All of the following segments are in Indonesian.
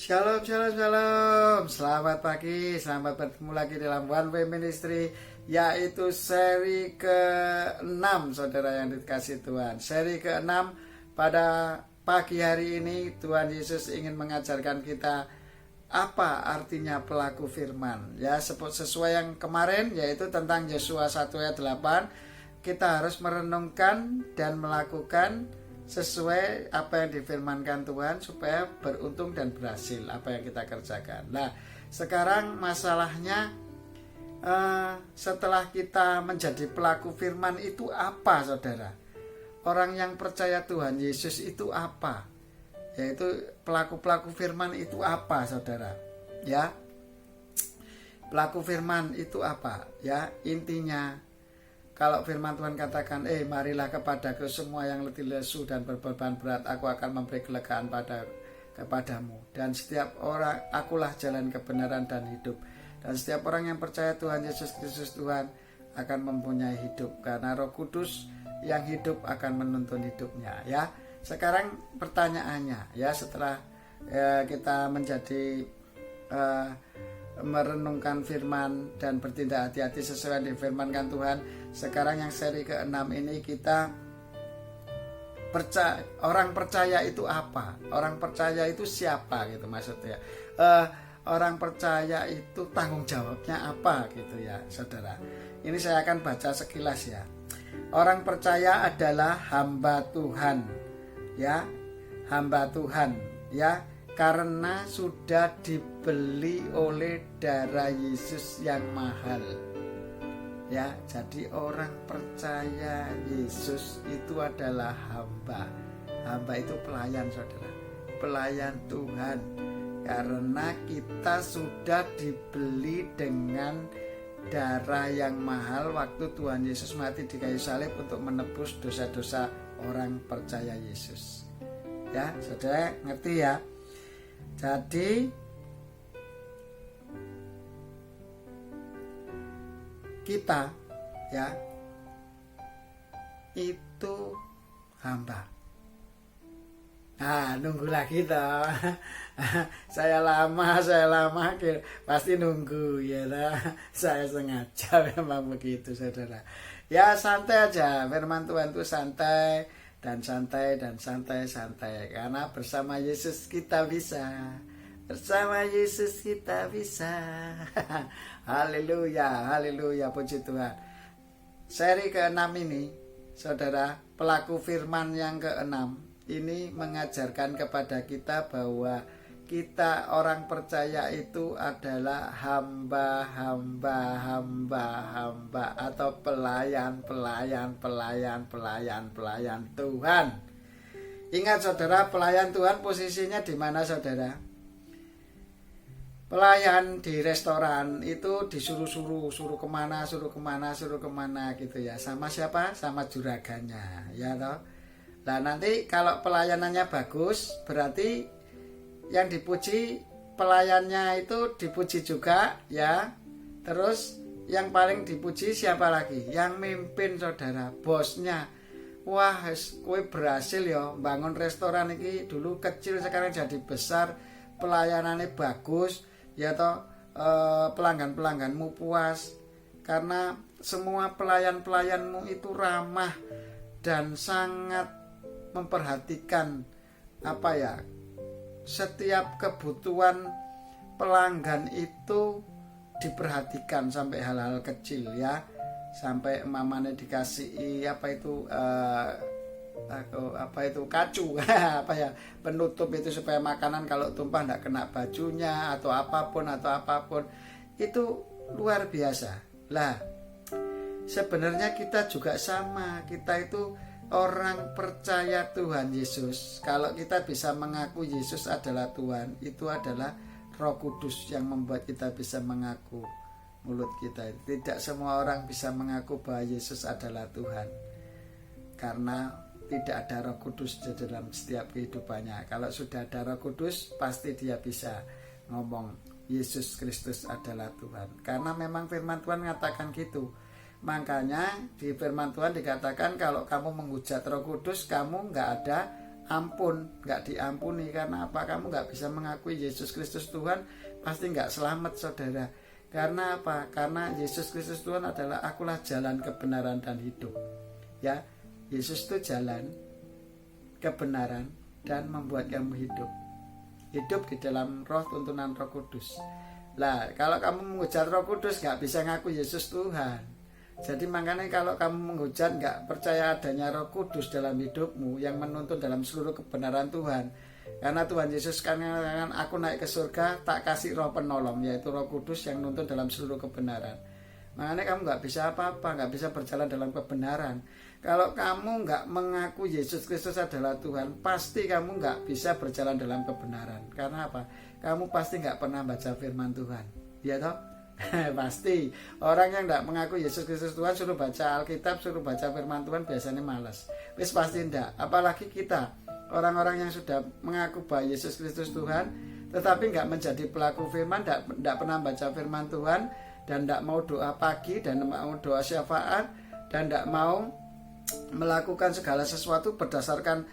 Shalom, shalom, shalom. Selamat pagi, selamat bertemu lagi dalam One Way Ministry, yaitu seri ke-6, saudara yang dikasih Tuhan. Seri ke-6 pada pagi hari ini, Tuhan Yesus ingin mengajarkan kita apa artinya pelaku firman. Ya, sesuai yang kemarin, yaitu tentang Yosua 1 ayat 8, kita harus merenungkan dan melakukan sesuai apa yang difirmankan Tuhan supaya beruntung dan berhasil apa yang kita kerjakan. Nah, sekarang masalahnya setelah kita menjadi pelaku firman itu apa, saudara? Orang yang percaya Tuhan Yesus itu apa? Yaitu pelaku-pelaku firman itu apa, saudara? Ya, pelaku firman itu apa? Ya, intinya kalau firman Tuhan katakan, marilah kepadaku semua yang letih lesu dan berbeban berat, aku akan memberi kelegaan kepadamu. Dan setiap orang, akulah jalan kebenaran dan hidup. Dan setiap orang yang percaya Tuhan Yesus Kristus Tuhan akan mempunyai hidup. Karena Roh Kudus yang hidup akan menuntun hidupnya. Ya, sekarang pertanyaannya, ya setelah kita menjadi merenungkan firman dan bertindak hati-hati sesuai yang difirmankan Tuhan. Sekarang yang seri ke-6 ini kita orang percaya itu apa? Orang percaya itu siapa gitu maksudnya. Orang percaya itu tanggung jawabnya apa gitu ya, saudara. Ini saya akan baca sekilas ya. Orang percaya adalah hamba Tuhan. Ya, hamba Tuhan, ya. Karena sudah dibeli oleh darah Yesus yang mahal. Ya, jadi orang percaya Yesus itu adalah hamba. Hamba itu pelayan, saudara. Pelayan Tuhan. Karena kita sudah dibeli dengan darah yang mahal waktu Tuhan Yesus mati di kayu salib untuk menebus dosa-dosa orang percaya Yesus. Ya, saudara ngerti ya? Jadi kita ya itu hamba. Nah, nunggu lagi toh. saya lama pasti nunggu ya lah. Saya sengaja memang begitu, saudara. Ya santai aja, firman Tuhan itu santai dan santai dan santai karena bersama Yesus kita bisa. Bersama Yesus kita bisa. Haleluya, haleluya, puji Tuhan. Seri ke-6 ini, saudara, pelaku firman yang ke-6 ini mengajarkan kepada kita bahwa kita orang percaya itu adalah hamba atau pelayan Tuhan. Ingat, saudara, pelayan Tuhan posisinya di mana, saudara? Pelayan di restoran itu suruh kemana gitu ya. Sama siapa? Sama juragannya, ya toh. Nah, nanti kalau pelayanannya bagus, berarti yang dipuji pelayannya itu dipuji juga, ya. Terus yang paling dipuji siapa lagi? Yang mimpin, saudara, bosnya. Wah, kowe berhasil ya bangun restoran ini, dulu kecil sekarang jadi besar, pelayanannya bagus, ya toh, pelanggan-pelangganmu puas karena semua pelayan-pelayanmu itu ramah dan sangat memperhatikan setiap kebutuhan pelanggan itu diperhatikan sampai hal-hal kecil, ya, sampai mamanya dikasih kacu penutup itu supaya makanan kalau tumpah tidak kena bajunya atau apapun itu luar biasa. Lah, sebenarnya kita juga sama, kita itu orang percaya Tuhan Yesus. Kalau kita bisa mengaku Yesus adalah Tuhan, itu adalah Roh Kudus yang membuat kita bisa mengaku mulut kita. Tidak semua orang bisa mengaku bahwa Yesus adalah Tuhan, karena tidak ada Roh Kudus di dalam setiap kehidupannya. Kalau sudah ada Roh Kudus, pasti dia bisa ngomong Yesus Kristus adalah Tuhan, karena memang firman Tuhan mengatakan gitu. Makanya di firman Tuhan dikatakan kalau kamu menghujat Roh Kudus, kamu nggak ada ampun, nggak diampuni. Karena apa? Kamu nggak bisa mengakui Yesus Kristus Tuhan, pasti nggak selamat, saudara. Karena apa? Karena Yesus Kristus Tuhan adalah akulah jalan, kebenaran, dan hidup. Ya, Yesus itu jalan, kebenaran, dan membuat kamu hidup. Hidup di dalam roh, tuntunan Roh Kudus. Lah, kalau kamu menghujat Roh Kudus, nggak bisa ngaku Yesus Tuhan. Jadi makanya kalau kamu menghujat, nggak percaya adanya Roh Kudus dalam hidupmu yang menuntun dalam seluruh kebenaran Tuhan. Karena Tuhan Yesus kan aku naik ke surga, tak kasih roh penolong, yaitu Roh Kudus yang menuntun dalam seluruh kebenaran. Makanya kamu nggak bisa apa-apa, nggak bisa berjalan dalam kebenaran. Kalau kamu nggak mengaku Yesus Kristus adalah Tuhan, pasti kamu nggak bisa berjalan dalam kebenaran. Karena apa? Kamu pasti nggak pernah baca firman Tuhan, ya toh? Pasti orang yang tidak mengaku Yesus Kristus Tuhan suruh baca Alkitab, suruh baca firman Tuhan biasanya malas. Wis pasti tidak. Apalagi kita orang-orang yang sudah mengaku bahwa Yesus Kristus Tuhan tetapi nggak menjadi pelaku firman, tidak pernah baca firman Tuhan, dan tidak mau doa pagi, dan tidak mau doa syafaat, dan tidak mau melakukan segala sesuatu berdasarkan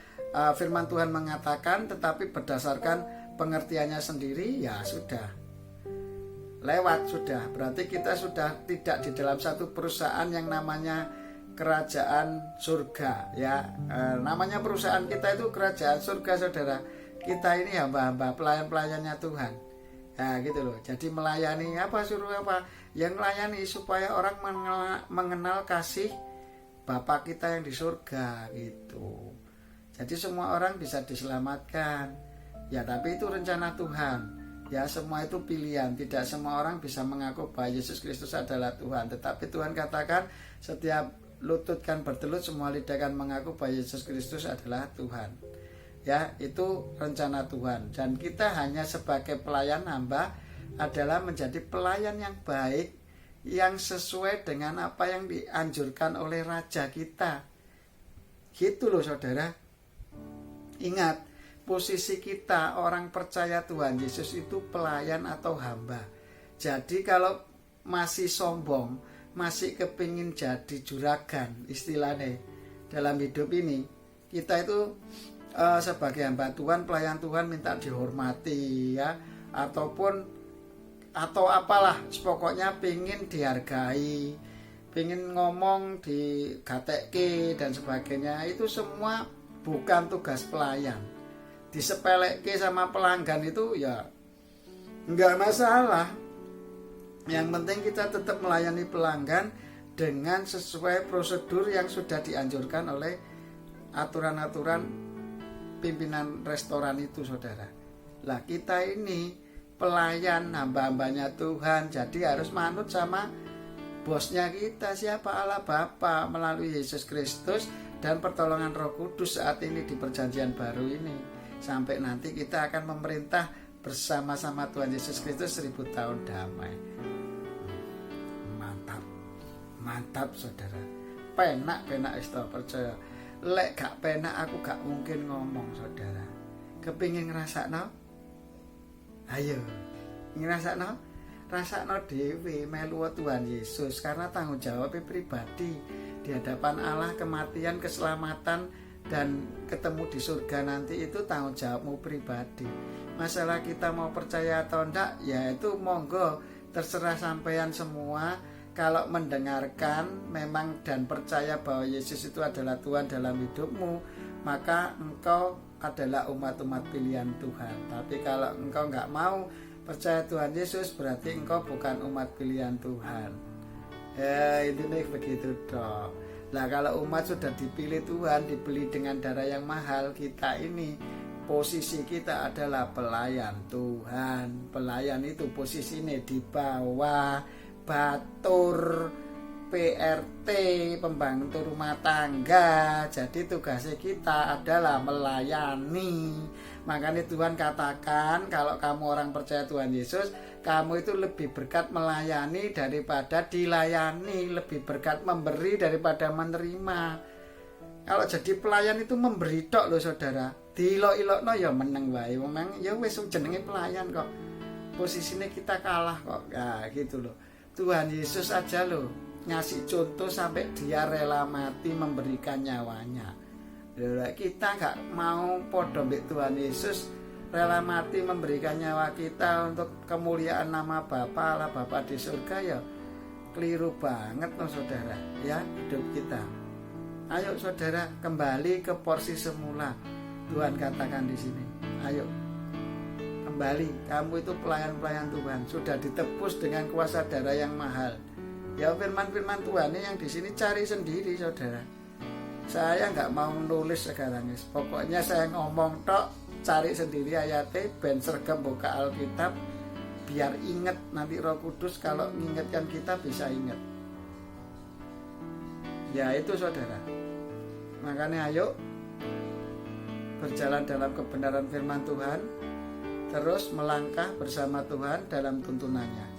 firman Tuhan mengatakan, tetapi berdasarkan pengertiannya sendiri, ya sudah lewat, sudah. Berarti kita sudah tidak di dalam satu perusahaan yang namanya kerajaan surga, ya. Namanya perusahaan kita itu kerajaan surga, saudara. Kita ini hamba-hamba, pelayan-pelayannya Tuhan, ya gitu loh. Jadi melayani apa, suruh apa, yang melayani supaya orang mengenal kasih Bapa kita yang di surga, gitu. Jadi semua orang bisa diselamatkan, ya. Tapi itu rencana Tuhan. Ya, semua itu pilihan. Tidak semua orang bisa mengaku bahwa Yesus Kristus adalah Tuhan. Tetapi Tuhan katakan setiap lutut kan bertelut, semua lidah kan mengaku bahwa Yesus Kristus adalah Tuhan. Ya, itu rencana Tuhan. Dan kita hanya sebagai pelayan hamba adalah menjadi pelayan yang baik, yang sesuai dengan apa yang dianjurkan oleh Raja kita. Gitu loh, saudara. Ingat, posisi kita orang percaya Tuhan Yesus itu pelayan atau hamba. Jadi kalau masih sombong, masih kepingin jadi juragan istilahnya dalam hidup ini, kita itu sebagai hamba Tuhan, pelayan Tuhan minta dihormati, ya, atau apalah, pokoknya pingin dihargai, pingin ngomong digatekke dan sebagainya. Itu semua bukan tugas pelayan. Disepelekke sama pelanggan itu ya nggak masalah. Yang penting kita tetap melayani pelanggan dengan sesuai prosedur yang sudah dianjurkan oleh aturan-aturan pimpinan restoran itu, saudara. Lah, kita ini pelayan, hamba-hambanya Tuhan, jadi harus manut sama bosnya kita, siapa? Allah Bapa melalui Yesus Kristus dan pertolongan Roh Kudus saat ini di perjanjian baru ini. Sampai nanti kita akan memerintah bersama-sama Tuhan Yesus Kristus 1000 tahun damai. Mantap saudara. Penak isto percaya. Lek gak penak aku gak mungkin ngomong, saudara. Kepingin ngrasakno? Ayo ngrasakno? Rasakno dhewe melu Tuhan Yesus, karena tanggung jawabnya pribadi di hadapan Allah. Kematian, keselamatan, dan ketemu di surga nanti itu tanggung jawabmu pribadi. Masalah kita mau percaya atau enggak, ya itu monggo, terserah sampean semua. Kalau mendengarkan memang dan percaya bahwa Yesus itu adalah Tuhan dalam hidupmu, maka engkau adalah umat-umat pilihan Tuhan. Tapi kalau engkau enggak mau percaya Tuhan Yesus, berarti engkau bukan umat pilihan Tuhan. Ya, intinya begitu toh. Nah, kalau umat sudah dipilih Tuhan, dibeli dengan darah yang mahal, kita ini posisi kita adalah pelayan Tuhan. Pelayan itu posisinya di bawah batur PRT, pembantu rumah tangga. Jadi tugasnya kita adalah melayani. Makanya Tuhan katakan kalau kamu orang percaya Tuhan Yesus, kamu itu lebih berkat melayani daripada dilayani, lebih berkat memberi daripada menerima. Kalau jadi pelayan itu memberi tok loh, saudara. Dilok-ilokno ya meneng wae. Memang ya wis jenenge pelayan kok. Posisinya kita kalah kok. Ya gitu loh. Tuhan Yesus aja loh ngasih contoh sampai dia rela mati memberikan nyawanya. Kita nggak mau podo mbek Tuhan Yesus, rela mati memberikan nyawa kita untuk kemuliaan nama Bapa Allah Bapa di surga, ya keliru banget loh saudara ya hidup kita. Ayo saudara kembali ke porsi semula. Tuhan katakan di sini, ayo kembali, kamu itu pelayan-pelayan Tuhan, sudah ditebus dengan kuasa darah yang mahal. Ya firman-firman Tuhan yang di sini cari sendiri saudara. Saya nggak mau nulis sekarang, pokoknya saya ngomong tok, cari sendiri ayatnya, ben sergem buka Alkitab, biar ingat nanti Roh Kudus kalau mengingatkan kita bisa ingat. Ya itu saudara. Makanya ayo berjalan dalam kebenaran firman Tuhan, terus melangkah bersama Tuhan dalam tuntunannya.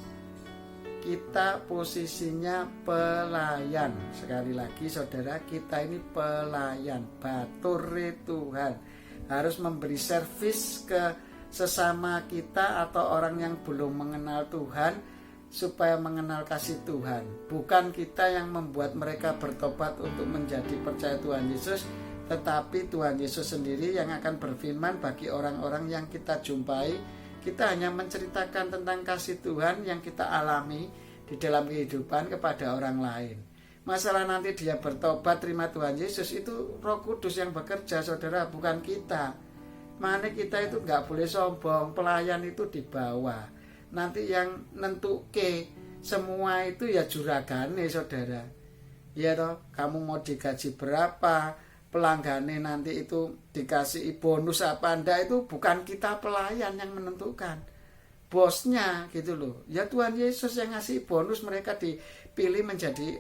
Kita posisinya pelayan. Sekali lagi saudara, kita ini pelayan, baturi Tuhan. Harus memberi servis ke sesama kita atau orang yang belum mengenal Tuhan, supaya mengenal kasih Tuhan. Bukan kita yang membuat mereka bertobat untuk menjadi percaya Tuhan Yesus, tetapi Tuhan Yesus sendiri yang akan berfirman bagi orang-orang yang kita jumpai. Kita hanya menceritakan tentang kasih Tuhan yang kita alami di dalam kehidupan kepada orang lain. Masalah nanti dia bertobat terima Tuhan Yesus, itu Roh Kudus yang bekerja saudara, bukan kita. Makanya kita itu nggak boleh sombong, pelayan itu di bawah. Nanti yang nentuke semua itu ya juragane saudara. Ya toh, kamu mau digaji berapa, pelanggane nanti itu dikasih bonus apa enggak, itu bukan kita pelayan yang menentukan, bosnya gitu loh. Ya Tuhan Yesus yang ngasih bonus, mereka dipilih menjadi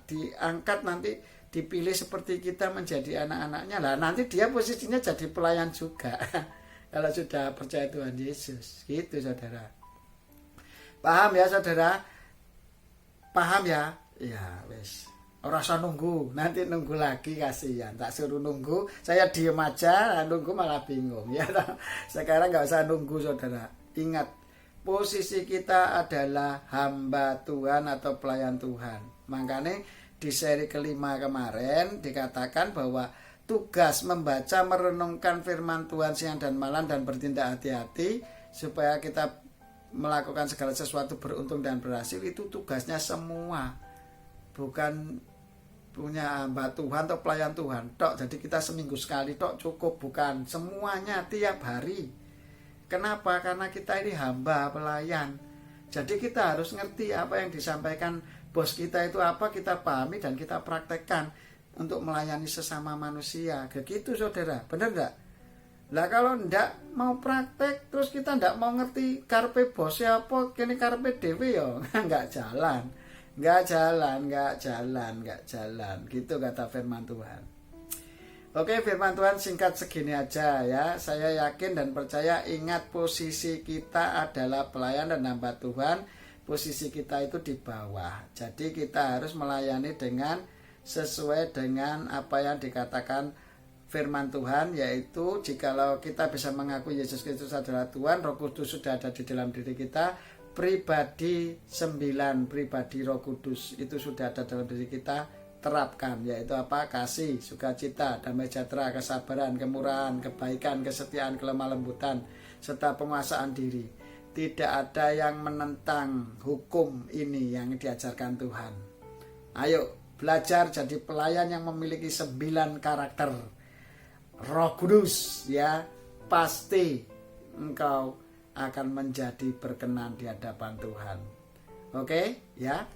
diangkat, nanti dipilih seperti kita menjadi anak-anaknya lah. Nanti dia posisinya jadi pelayan juga kalau sudah percaya Tuhan Yesus gitu saudara. Paham ya saudara? Paham ya? Ya wes, ora usah nunggu, nanti nunggu lagi kasihan. Tak suruh nunggu, saya diem aja, nunggu malah bingung ya. Sekarang nggak usah nunggu saudara. Ingat, posisi kita adalah hamba Tuhan atau pelayan Tuhan. Makanya di seri kelima kemarin dikatakan bahwa tugas membaca merenungkan firman Tuhan siang dan malam dan bertindak hati-hati supaya kita melakukan segala sesuatu beruntung dan berhasil, itu tugasnya semua. Bukan punya hamba Tuhan atau pelayan Tuhan tok, jadi kita seminggu sekali tok cukup, bukan, semuanya tiap hari. Kenapa? Karena kita ini hamba pelayan. Jadi kita harus ngerti apa yang disampaikan bos kita itu apa, kita pahami dan kita praktekkan untuk melayani sesama manusia. Begitu saudara, benar enggak? Lah kalau ndak mau praktek terus kita ndak mau ngerti karpe bosnya apa, kene karpe dhewe ya nggak jalan. Nggak jalan gitu kata firman Tuhan. Oke, firman Tuhan singkat segini aja ya. Saya yakin dan percaya, ingat posisi kita adalah pelayan dan hamba Tuhan. Posisi kita itu di bawah. Jadi kita harus melayani dengan sesuai dengan apa yang dikatakan firman Tuhan, yaitu jikalau kita bisa mengaku Yesus Kristus adalah Tuhan, Roh Kudus sudah ada di dalam diri kita, pribadi 9 pribadi Roh Kudus itu sudah ada dalam diri kita, terapkan, yaitu apa? Kasih, sukacita, damai sejahtera, kesabaran, kemurahan, kebaikan, kesetiaan, kelemah lembutan, serta penguasaan diri. Tidak ada yang menentang hukum ini yang diajarkan Tuhan. Ayo belajar jadi pelayan yang memiliki 9 karakter Roh Kudus ya, pasti engkau akan menjadi berkenan di hadapan Tuhan. Oke ya,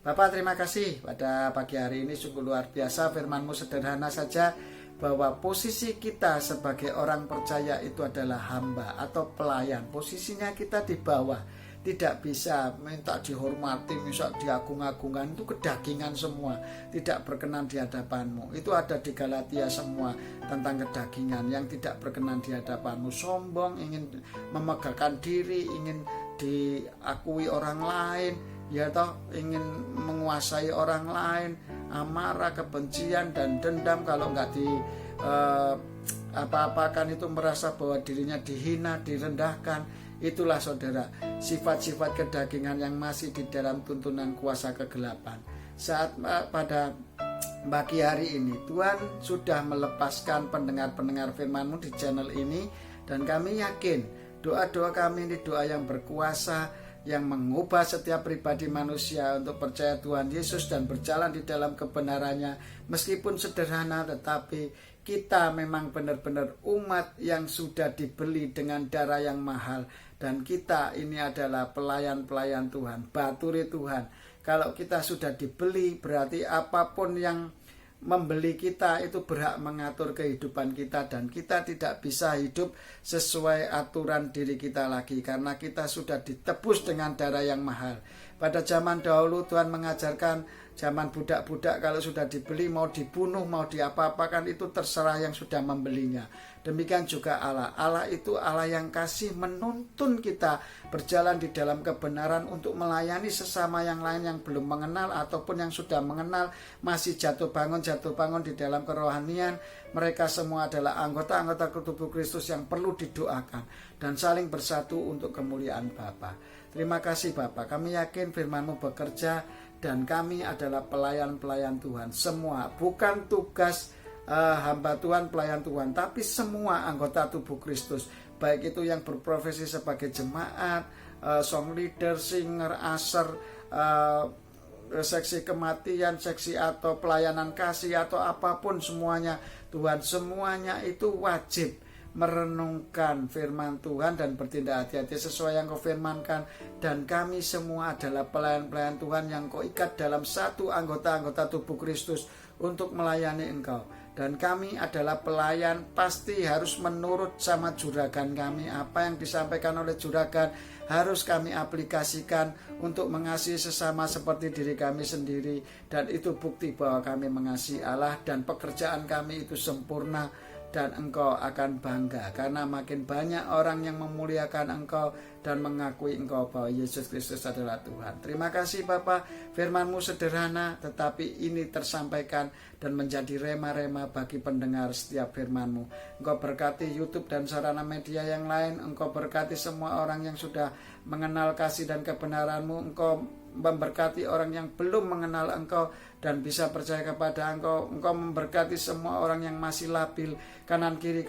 Bapak terima kasih pada pagi hari ini, sungguh luar biasa firman-Mu, sederhana saja bahwa posisi kita sebagai orang percaya itu adalah hamba atau pelayan. Posisinya kita di bawah, tidak bisa minta dihormati, bisa diagung-agungkan, itu kedagingan semua, tidak berkenan di hadapan-Mu. Itu ada di Galatia semua tentang kedagingan yang tidak berkenan di hadapan-Mu. Sombong, ingin memegahkan diri, ingin diakui orang lain, ya toh, ingin menguasai orang lain, amarah, kebencian dan dendam. Kalau nggak apa-apakan itu merasa bahwa dirinya dihina, direndahkan. Itulah saudara, sifat-sifat kedagingan yang masih di dalam tuntunan kuasa kegelapan. Saat pada pagi hari ini. Tuhan sudah melepaskan pendengar-pendengar firman-Mu di channel ini, dan kami yakin doa-doa kami ini doa yang berkuasa, yang mengubah setiap pribadi manusia untuk percaya Tuhan Yesus dan berjalan di dalam kebenarannya. Meskipun sederhana, tetapi kita memang benar-benar umat yang sudah dibeli dengan darah yang mahal, dan kita ini adalah pelayan-pelayan Tuhan, baturi Tuhan. Kalau kita sudah dibeli, berarti apapun yang membeli kita itu berhak mengatur kehidupan kita, dan kita tidak bisa hidup sesuai aturan diri kita lagi, karena kita sudah ditebus dengan darah yang mahal. Pada zaman dahulu Tuhan mengajarkan, zaman budak-budak kalau sudah dibeli, mau dibunuh, mau diapa-apakan, itu terserah yang sudah membelinya. Demikian juga Allah. Allah itu Allah yang kasih, menuntun kita berjalan di dalam kebenaran untuk melayani sesama yang lain yang belum mengenal ataupun yang sudah mengenal, masih jatuh bangun di dalam kerohanian. Mereka semua adalah anggota-anggota tubuh Kristus yang perlu didoakan dan saling bersatu untuk kemuliaan Bapa. Terima kasih Bapa. Kami yakin firman-Mu bekerja, dan kami adalah pelayan-pelayan Tuhan. Semua, bukan tugas hamba Tuhan, pelayan Tuhan, tapi semua anggota tubuh Kristus, baik itu yang berprofesi sebagai jemaat, song leader, singer, usher, seksi kematian, seksi atau pelayanan kasih atau apapun, semuanya Tuhan, semuanya itu wajib merenungkan firman Tuhan dan bertindak hati-hati sesuai yang Kau firmankan. Dan kami semua adalah pelayan-pelayan Tuhan yang Kau ikat dalam satu anggota-anggota tubuh Kristus untuk melayani Engkau. Dan kami adalah pelayan, pasti harus menurut sama juragan kami. Apa yang disampaikan oleh juragan harus kami aplikasikan untuk mengasihi sesama seperti diri kami sendiri. Dan itu bukti bahwa kami mengasihi Allah, dan pekerjaan kami itu sempurna. Dan Engkau akan bangga karena makin banyak orang yang memuliakan Engkau dan mengakui Engkau bahwa Yesus Kristus adalah Tuhan. Terima kasih Bapa, firman-Mu sederhana tetapi ini tersampaikan dan menjadi rema-rema bagi pendengar setiap firman-Mu. Engkau berkati YouTube dan sarana media yang lain. Engkau berkati semua orang yang sudah mengenal kasih dan kebenaran-Mu. Engkau memberkati orang yang belum mengenal Engkau dan bisa percaya kepada Engkau. Engkau memberkati semua orang yang masih labil, kanan kiri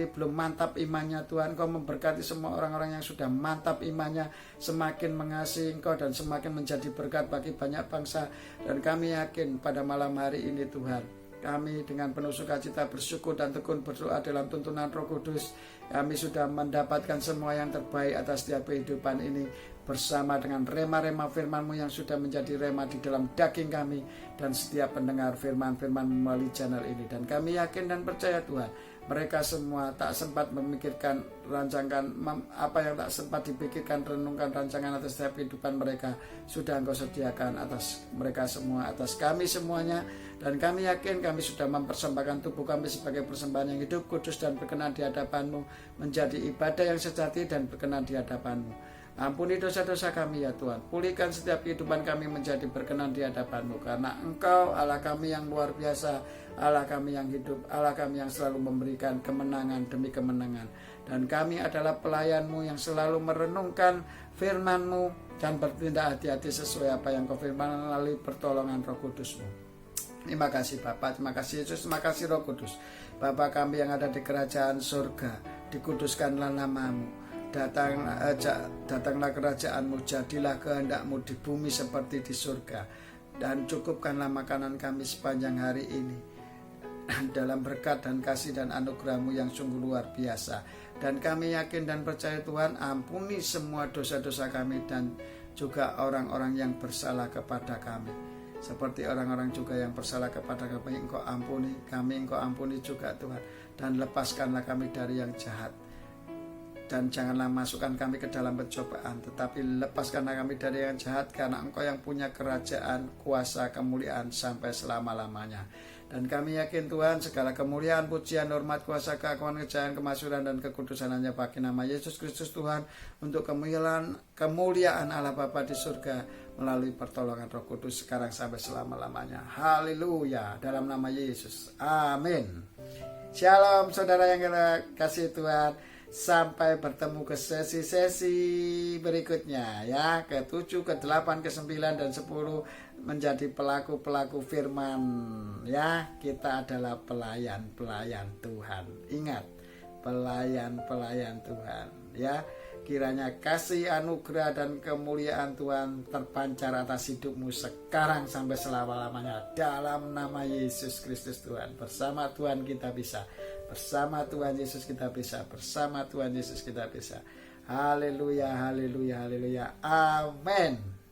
belum mantap imannya Tuhan. Engkau memberkati semua orang-orang yang sudah mantap imannya, semakin mengasihi Engkau dan semakin menjadi berkat bagi banyak bangsa. Dan kami yakin pada malam hari ini Tuhan, kami dengan penuh sukacita bersyukur dan tekun berdoa dalam tuntunan Roh Kudus. Kami sudah mendapatkan semua yang terbaik atas setiap kehidupan ini, bersama dengan rema-rema firman-Mu yang sudah menjadi rema di dalam daging kami dan setiap pendengar firman-firman melalui channel ini. Dan kami yakin dan percaya Tuhan, mereka semua tak sempat memikirkan rancangan apa yang tak sempat dipikirkan, renungkan rancangan atas setiap kehidupan mereka sudah Engkau sediakan atas mereka semua, atas kami semuanya. Dan kami yakin kami sudah mempersembahkan tubuh kami sebagai persembahan yang hidup, kudus dan berkenan di hadapan-Mu, menjadi ibadah yang sejati dan berkenan di hadapan-Mu. Ampuni dosa-dosa kami ya Tuhan. Pulihkan setiap kehidupan kami menjadi berkenan di hadapan-Mu, karena Engkau Allah kami yang luar biasa, Allah kami yang hidup, Allah kami yang selalu memberikan kemenangan demi kemenangan. Dan kami adalah pelayan-Mu yang selalu merenungkan firman-Mu dan bertindak hati-hati sesuai apa yang Kau firman melalui pertolongan Roh Kudus-Mu. Terima kasih Bapa, terima kasih Yesus, terima kasih Roh Kudus. Bapa kami yang ada di kerajaan surga, dikuduskanlah nama-Mu. Datanglah kerajaan-Mu, jadilah kehendak-Mu di bumi seperti di surga. Dan cukupkanlah makanan kami sepanjang hari ini dalam berkat dan kasih dan anugerah-Mu yang sungguh luar biasa. Dan kami yakin dan percaya Tuhan, ampuni semua dosa-dosa kami dan juga orang-orang yang bersalah kepada kami. Seperti orang-orang juga yang bersalah kepada kami, Engkau ampuni kami, Engkau ampuni juga Tuhan. Dan lepaskanlah kami dari yang jahat. Dan janganlah masukkan kami ke dalam pencobaan, tetapi lepaskanlah kami dari yang jahat, karena Engkau yang punya kerajaan, kuasa, kemuliaan sampai selama-lamanya. Dan kami yakin Tuhan, segala kemuliaan, pujian, hormat, kuasa, keagungan, kejayaan, kemasyhuran dan kekudusan hanya bagi nama Yesus Kristus Tuhan, untuk kemuliaan Allah Bapa di surga melalui pertolongan Roh Kudus sekarang sampai selama-lamanya. Haleluya, dalam nama Yesus. Amin. Shalom saudara yang kasih Tuhan. Sampai bertemu ke sesi-sesi berikutnya ya, ke-7, ke-8, ke-9 dan 10 menjadi pelaku-pelaku firman ya. Kita adalah pelayan-pelayan Tuhan. Ingat, pelayan-pelayan Tuhan ya. Kiranya kasih, anugerah dan kemuliaan Tuhan terpancar atas hidupmu sekarang sampai selama-lamanya dalam nama Yesus Kristus Tuhan. Bersama Tuhan kita bisa, bersama Tuhan Yesus kita bisa, bersama Tuhan Yesus kita bisa. Haleluya, haleluya, haleluya. Amin.